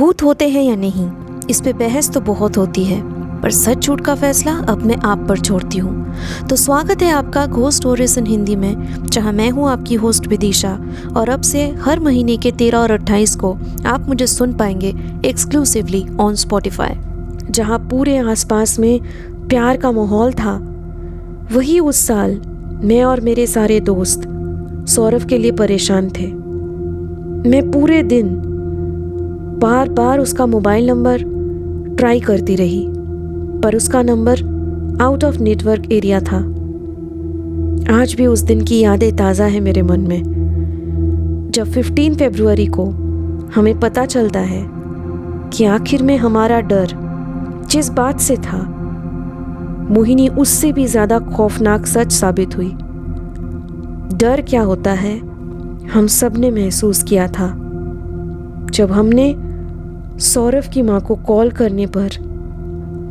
भूत होते हैं या नहीं, इस पे बहस तो बहुत होती है, पर सच झूठ का फैसला अब मैं आप पर छोड़ती हूँ। तो स्वागत है आपका घोस्ट स्टोरीज इन हिंदी में, जहाँ मैं हूँ आपकी होस्ट विदिशा। और अब से हर महीने के 13 और 28 को आप मुझे सुन पाएंगे एक्सक्लूसिवली ऑन स्पॉटिफाई। जहाँ पूरे आसपास में प्यार का माहौल था, वही उस साल मैं और मेरे सारे दोस्त सौरभ के लिए परेशान थे। मैं पूरे दिन बार बार उसका मोबाइल नंबर ट्राई करती रही, पर उसका number out of network area था। आज भी उस दिन की यादें ताज़ा है मेरे मन में, जब 15 फरवरी को हमें पता चलता है कि आखिर में हमारा डर जिस बात से था, मोहिनी उससे भी ज़्यादा खौफनाक सच साबित हुई। डर क्या होता है हम सब ने महसूस किया था जब हमने सौरभ की माँ को कॉल करने पर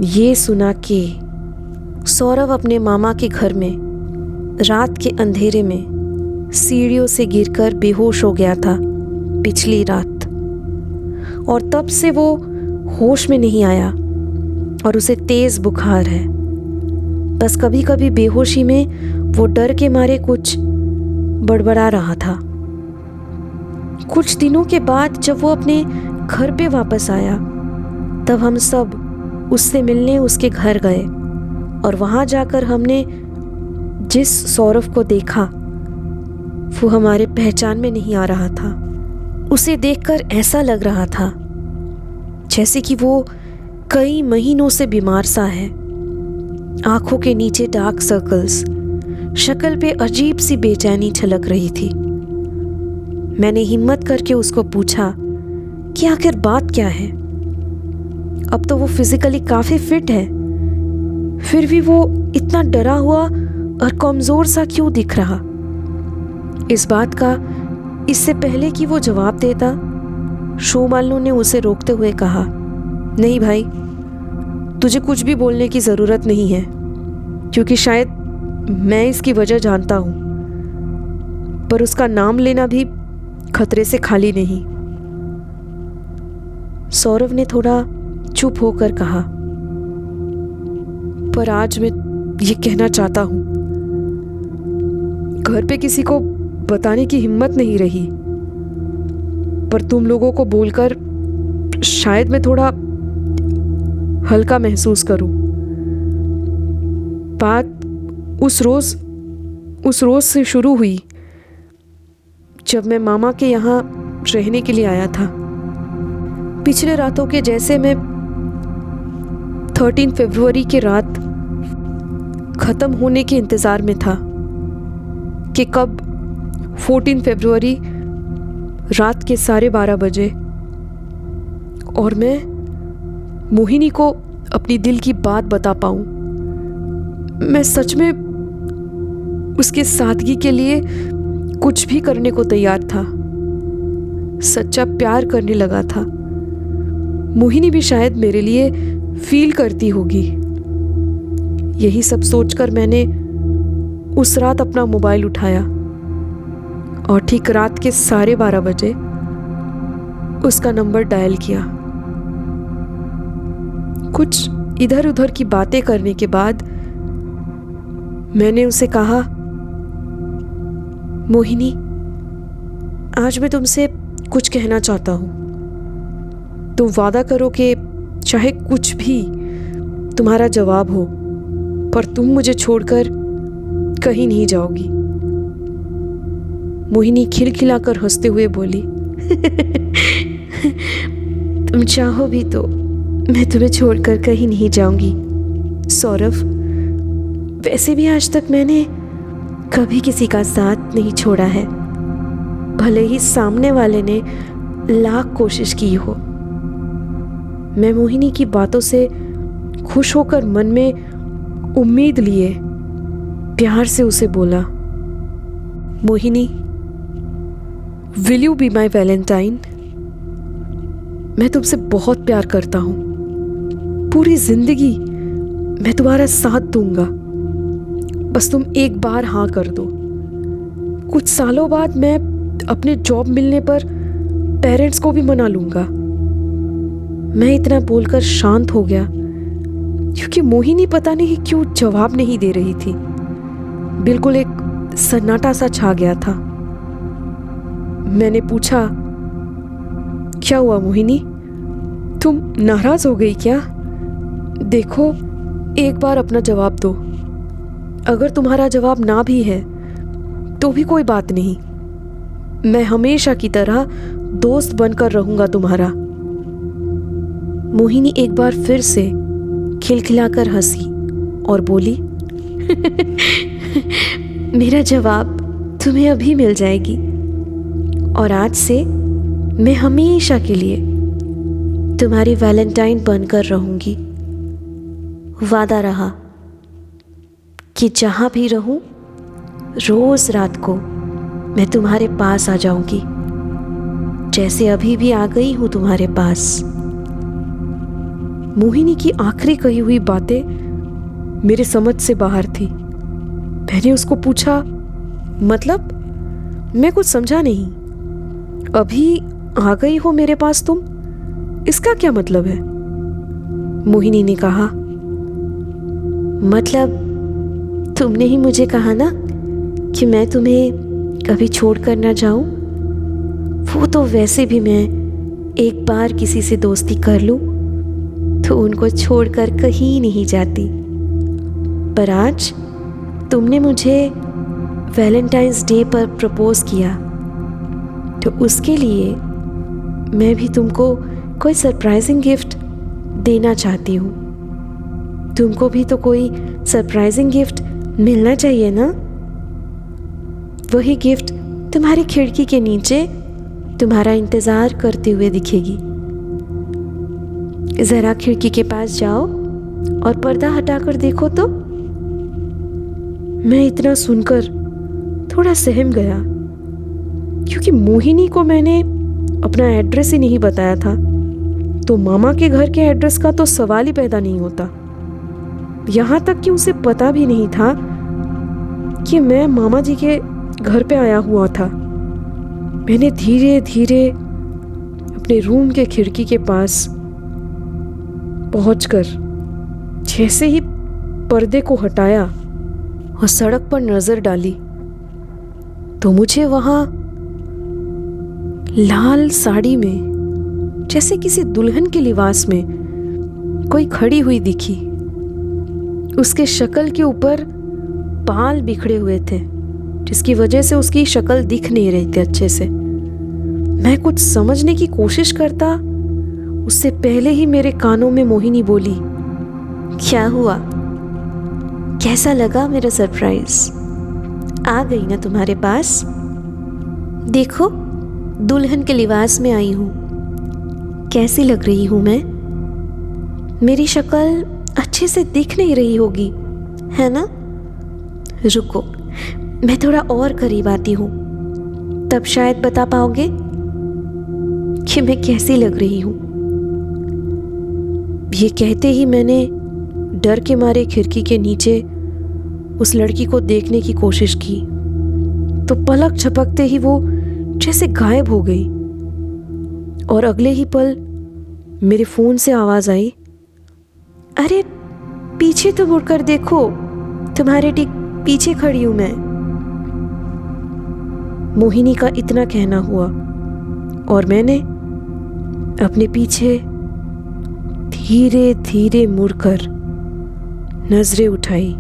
ये सुना कि सौरभ अपने मामा के घर में रात के अंधेरे में सीढ़ियों से गिरकर बेहोश हो गया था पिछली रात, और तब से वो होश में नहीं आया और उसे तेज बुखार है। बस कभी कभी बेहोशी में वो डर के मारे कुछ बड़बड़ा रहा था। कुछ दिनों के बाद जब वो अपने घर पे वापस आया, तब हम सब उससे मिलने उसके घर गए, और वहां जाकर हमने जिस सौरभ को देखा वो हमारे पहचान में नहीं आ रहा था। उसे देखकर ऐसा लग रहा था जैसे कि वो कई महीनों से बीमार सा है। आंखों के नीचे डार्क सर्कल्स, शक्ल पे अजीब सी बेचैनी छलक रही थी। मैंने हिम्मत करके उसको पूछा कि आखिर बात क्या है। अब तो वो फिजिकली काफी फिट है, फिर भी वो इतना डरा हुआ और कमजोर सा क्यों दिख रहा। इस बात का इससे पहले कि वो जवाब देता, शोमालू ने उसे रोकते हुए कहा, नहीं भाई, तुझे कुछ भी बोलने की जरूरत नहीं है, क्योंकि शायद मैं इसकी वजह जानता हूं, पर उसका नाम लेना भी खतरे से खाली नहीं। सौरभ ने थोड़ा चुप होकर कहा, पर आज मैं ये कहना चाहता हूं, घर पे किसी को बताने की हिम्मत नहीं रही, पर तुम लोगों को बोलकर शायद मैं थोड़ा हल्का महसूस करूं। बात उस रोज से शुरू हुई जब मैं मामा के यहाँ रहने के लिए आया था। पिछले रातों के जैसे मैं 13 फरवरी की रात खत्म होने के इंतजार में था कि कब 14 फरवरी रात के 12:30 बजे और मैं मोहिनी को अपनी दिल की बात बता पाऊं। मैं सच में उसके सादगी के लिए कुछ भी करने को तैयार था, सच्चा प्यार करने लगा था। मोहिनी भी शायद मेरे लिए फील करती होगी। यही सब सोचकर मैंने उस रात अपना मोबाइल उठाया और ठीक रात के 12:30 बजे उसका नंबर डायल किया। कुछ इधर उधर की बातें करने के बाद मैंने उसे कहा, मोहिनी, आज मैं तुमसे कुछ कहना चाहता हूं। तुम वादा करो कि चाहे कुछ भी तुम्हारा जवाब हो, पर तुम मुझे छोड़कर कहीं नहीं जाओगी। मोहिनी खिलखिलाकर हंसते हुए बोली, तुम चाहो भी तो मैं तुम्हें छोड़कर कहीं नहीं जाऊंगी सौरभ। वैसे भी आज तक मैंने कभी किसी का साथ नहीं छोड़ा है, भले ही सामने वाले ने लाख कोशिश की हो। मैं मोहिनी की बातों से खुश होकर मन में उम्मीद लिए प्यार से उसे बोला, Mohini, will you be my Valentine? मैं तुमसे बहुत प्यार करता हूं, पूरी जिंदगी मैं तुम्हारा साथ दूंगा, बस तुम एक बार हाँ कर दो। कुछ सालों बाद मैं अपने जॉब मिलने पर पेरेंट्स को भी मना लूंगा, मैं इतना बोलकर शांत हो गया क्योंकि मोहिनी पता नहीं क्यों जवाब नहीं दे रही थी। बिल्कुल एक सन्नाटा सा छा गया था। मैंने पूछा, क्या हुआ मोहिनी, तुम नाराज हो गई क्या? देखो, एक बार अपना जवाब दो। अगर तुम्हारा जवाब ना भी है तो भी कोई बात नहीं, मैं हमेशा की तरह दोस्त बनकर रहूंगा तुम्हारा। मोहिनी एक बार फिर से खिलखिलाकर हंसी और बोली, मेरा जवाब तुम्हें अभी मिल जाएगी और आज से मैं हमेशा के लिए तुम्हारी वैलेंटाइन बनकर रहूंगी। वादा रहा कि जहां भी रहूं रोज रात को मैं तुम्हारे पास आ जाऊंगी, जैसे अभी भी आ गई हूं तुम्हारे पास। मोहिनी की आखिरी कही हुई बातें मेरे समझ से बाहर थी। मैंने उसको पूछा, मतलब? मैं कुछ समझा नहीं। अभी आ गई हो मेरे पास तुम, इसका क्या मतलब है? मोहिनी ने कहा, मतलब तुमने ही मुझे कहा ना कि मैं तुम्हें कभी छोड़कर ना जाऊं। वो तो वैसे भी मैं एक बार किसी से दोस्ती कर लूं तो उनको छोड़कर कहीं नहीं जाती, पर आज तुमने मुझे वैलेंटाइंस डे पर प्रपोज किया तो उसके लिए मैं भी तुमको कोई सरप्राइजिंग गिफ्ट देना चाहती हूँ। तुमको भी तो कोई सरप्राइजिंग गिफ्ट मिलना चाहिए ना। वही गिफ्ट तुम्हारी खिड़की के नीचे तुम्हारा इंतजार करते हुए दिखेगी। जरा खिड़की के पास जाओ और पर्दा हटाकर देखो तो। मैं इतना सुनकर थोड़ा सहम गया क्योंकि मोहिनी को मैंने अपना एड्रेस ही नहीं बताया था, तो मामा के घर के एड्रेस का तो सवाल ही पैदा नहीं होता। यहाँ तक कि उसे पता भी नहीं था कि मैं मामा जी के घर पे आया हुआ था। मैंने धीरे धीरे अपने रूम के खिड़की के पास पहुंचकर जैसे ही पर्दे को हटाया और सड़क पर नजर डाली तो मुझे वहां लाल साड़ी में जैसे किसी दुल्हन के लिबास में कोई खड़ी हुई दिखी। उसके शक्ल के ऊपर बाल बिखरे हुए थे जिसकी वजह से उसकी शक्ल दिख नहीं रही थी अच्छे से। मैं कुछ समझने की कोशिश करता उससे पहले ही मेरे कानों में मोहिनी बोली, क्या हुआ, कैसा लगा मेरा सरप्राइज? आ गई ना तुम्हारे पास? देखो, दुल्हन के लिबास में आई हूं। कैसी लग रही हूं मैं? मेरी शक्ल अच्छे से दिख नहीं रही होगी, है ना? रुको, मैं थोड़ा और करीब आती हूं, तब शायद बता पाओगे कि मैं कैसी लग रही हूं। ये कहते ही मैंने डर के मारे खिड़की के नीचे उस लड़की को देखने की कोशिश की तो पलक झपकते ही वो जैसे गायब हो गई और अगले ही पल मेरे फोन से आवाज आई, अरे पीछे तो मुड़कर देखो, तुम्हारे ठीक पीछे खड़ी हूं मैं। मोहिनी का इतना कहना हुआ और मैंने अपने पीछे धीरे धीरे मुड़कर नजरें उठाई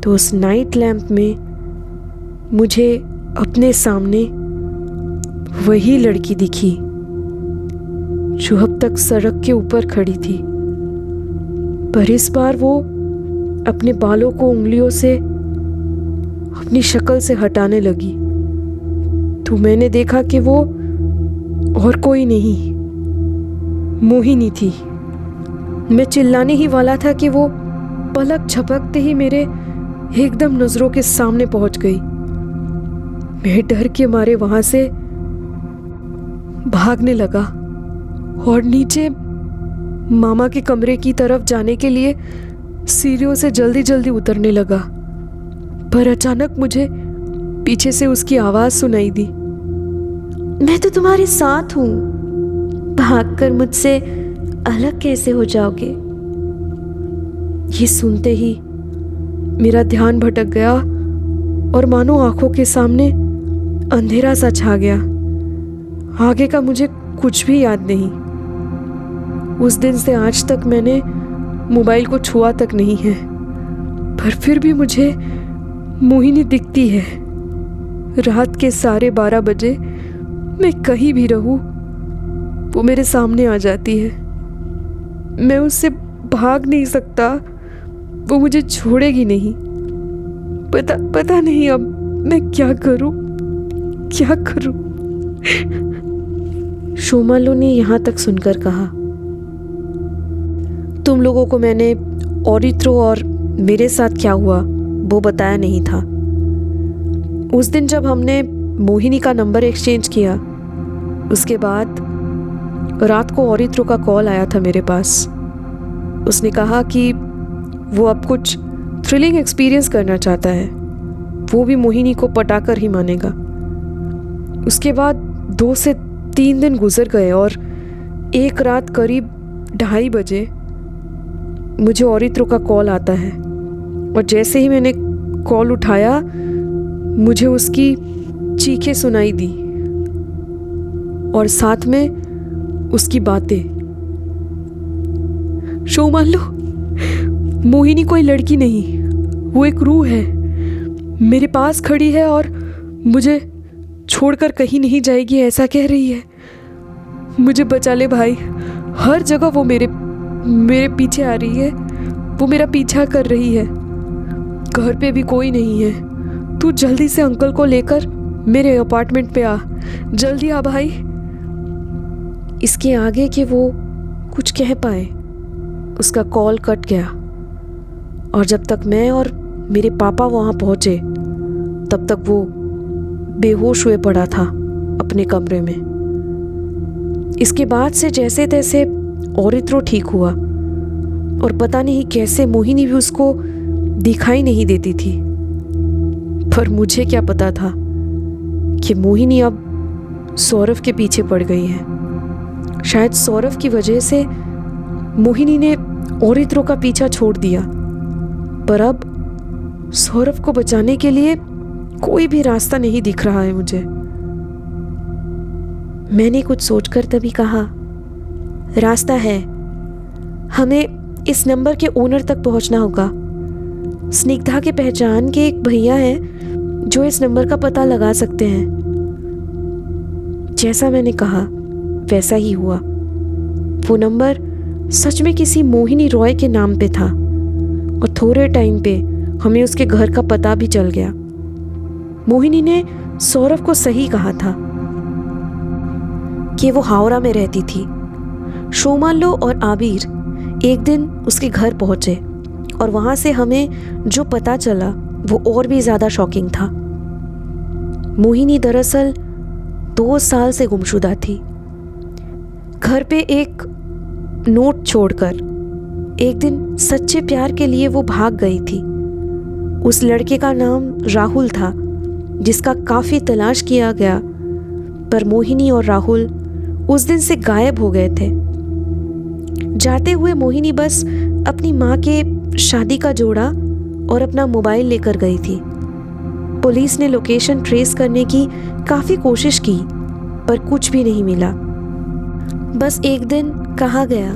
तो उस नाइट लैंप में मुझे अपने सामने वही लड़की दिखी जो अब तक सड़क के ऊपर खड़ी थी, पर इस बार वो अपने बालों को उंगलियों से अपनी शक्ल से हटाने लगी तो मैंने देखा कि वो और कोई नहीं, मोहिनी थी। मैं चिल्लाने ही वाला था कि वो पलक झपकते ही मेरे एकदम नजरों के सामने पहुंच गई। मैं डर के मारे वहां से भागने लगा और नीचे मामा के कमरे की तरफ जाने के लिए सीढ़ियों से जल्दी जल्दी उतरने लगा, पर अचानक मुझे पीछे से उसकी आवाज सुनाई दी, मैं तो तुम्हारे साथ हूं, भागकर मुझसे अलग कैसे हो जाओगे? ये सुनते ही मेरा ध्यान भटक गया और मानो आंखों के सामने अंधेरा सा छा गया। आगे का मुझे कुछ भी याद नहीं। उस दिन से आज तक मैंने मोबाइल को छुआ तक नहीं है, पर फिर भी मुझे मोहिनी दिखती है। रात के 12:30 बजे मैं कहीं भी रहूं, वो मेरे सामने आ जाती है। मैं उससे भाग नहीं सकता, वो मुझे छोड़ेगी नहीं। पता नहीं अब मैं क्या करूं। शोमालो ने यहाँ तक सुनकर कहा, तुम लोगों को मैंने औरित्रो और मेरे साथ क्या हुआ वो बताया नहीं था। उस दिन जब हमने मोहिनी का नंबर एक्सचेंज किया, उसके बाद रात को औरित्रो का कॉल आया था मेरे पास। उसने कहा कि वो अब कुछ थ्रिलिंग एक्सपीरियंस करना चाहता है, वो भी मोहिनी को पटाकर ही मानेगा। उसके बाद 2 से 3 दिन गुजर गए और एक रात करीब 2:30 बजे मुझे औरित्रो का कॉल आता है और जैसे ही मैंने कॉल उठाया मुझे उसकी चीखें सुनाई दी और साथ में उसकी बातें। शोमालो, मोहिनी कोई लड़की नहीं, वो एक रूह है। मेरे पास खड़ी है और मुझे छोड़कर कहीं नहीं जाएगी ऐसा कह रही है। मुझे बचा ले भाई, हर जगह वो मेरे पीछे आ रही है, वो मेरा पीछा कर रही है। घर पे भी कोई नहीं है, तू जल्दी से अंकल को लेकर मेरे अपार्टमेंट पे आ, जल्दी आ भाई। इसके आगे कि वो कुछ कह पाए उसका कॉल कट गया और जब तक मैं और मेरे पापा वहाँ पहुँचे तब तक वो बेहोश हुए पड़ा था अपने कमरे में। इसके बाद से जैसे तैसे औरित्रो ठीक हुआ और पता नहीं कैसे मोहिनी भी उसको दिखाई नहीं देती थी। पर मुझे क्या पता था कि मोहिनी अब सौरभ के पीछे पड़ गई है। शायद सौरभ की वजह से मोहिनी ने औरित्रो का पीछा छोड़ दिया, पर अब सौरभ को बचाने के लिए कोई भी रास्ता नहीं दिख रहा है मुझे। मैंने कुछ सोचकर तभी कहा, रास्ता है, हमें इस नंबर के ओनर तक पहुंचना होगा। स्निग्धा के पहचान के एक भैया हैं जो इस नंबर का पता लगा सकते हैं। जैसा मैंने कहा वैसा ही हुआ। वो नंबर सच में किसी मोहिनी रॉय के नाम पे था और थोड़े टाइम पे हमें उसके घर का पता भी चल गया। मोहिनी ने सौरभ को सही कहा था कि वो हावड़ा में रहती थी। शोमालो और आबिर एक दिन उसके घर पहुंचे और वहां से हमें जो पता चला वो और भी ज्यादा शॉकिंग था। मोहिनी दरअसल 2 साल से गुमशुदा थी। घर पे एक नोट छोड़कर एक दिन सच्चे प्यार के लिए वो भाग गई थी। उस लड़के का नाम राहुल था, जिसका काफी तलाश किया गया, पर मोहिनी और राहुल उस दिन से गायब हो गए थे। जाते हुए मोहिनी बस अपनी माँ के शादी का जोड़ा और अपना मोबाइल लेकर गई थी। पुलिस ने लोकेशन ट्रेस करने की काफी कोशिश की, पर कुछ भी नहीं मिला। बस एक दिन कहा गया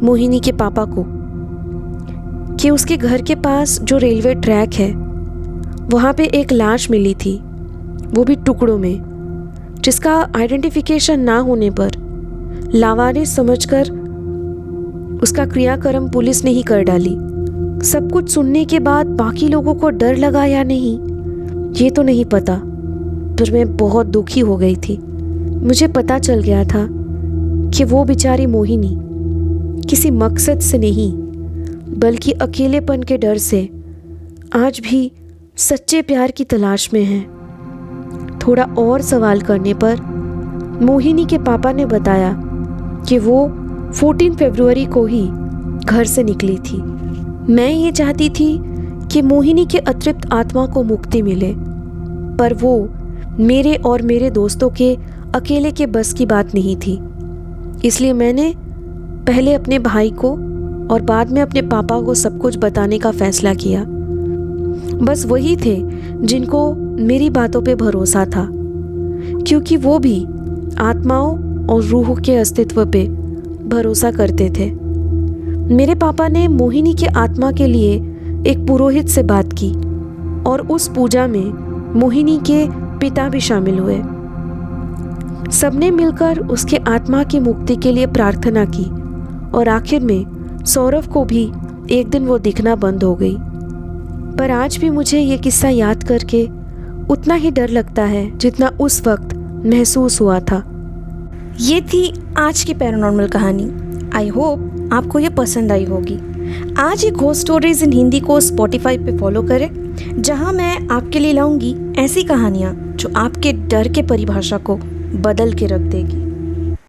मोहिनी के पापा को कि उसके घर के पास जो रेलवे ट्रैक है वहाँ पे एक लाश मिली थी, वो भी टुकड़ों में, जिसका आइडेंटिफिकेशन ना होने पर लावारिस समझकर उसका क्रियाक्रम पुलिस ने ही कर डाली। सब कुछ सुनने के बाद बाकी लोगों को डर लगा या नहीं ये तो नहीं पता, पर मैं बहुत दुखी हो गई थी। मुझे पता चल गया था कि वो बेचारी मोहिनी किसी मकसद से नहीं बल्कि अकेलेपन के डर से आज भी सच्चे प्यार की तलाश में है। थोड़ा और सवाल करने पर मोहिनी के पापा ने बताया कि वो 14 फरवरी को ही घर से निकली थी। मैं ये चाहती थी कि मोहिनी के अतृप्त आत्मा को मुक्ति मिले, पर वो मेरे और मेरे दोस्तों के अकेले के बस की बात नहीं थी। इसलिए मैंने पहले अपने भाई को और बाद में अपने पापा को सब कुछ बताने का फैसला किया। बस वही थे जिनको मेरी बातों पे भरोसा था, क्योंकि वो भी आत्माओं और रूहों के अस्तित्व पे भरोसा करते थे। मेरे पापा ने मोहिनी की आत्मा के लिए एक पुरोहित से बात की और उस पूजा में मोहिनी के पिता भी शामिल हुए। सबने मिलकर उसके आत्मा की मुक्ति के लिए प्रार्थना की और आखिर में सौरभ को भी एक दिन वो दिखना बंद हो गई। पर आज भी मुझे ये किस्सा याद करके उतना ही डर लगता है जितना उस वक्त महसूस हुआ था। ये थी आज की पैरानॉर्मल कहानी। आई होप आपको ये पसंद आई होगी। आज ही घोस्ट स्टोरीज इन हिंदी को स्पॉटिफाई पे फॉलो करें, जहां मैं आपके लिए लाऊंगी ऐसी कहानियां जो आपके डर के परिभाषा को बदल के रख देगी।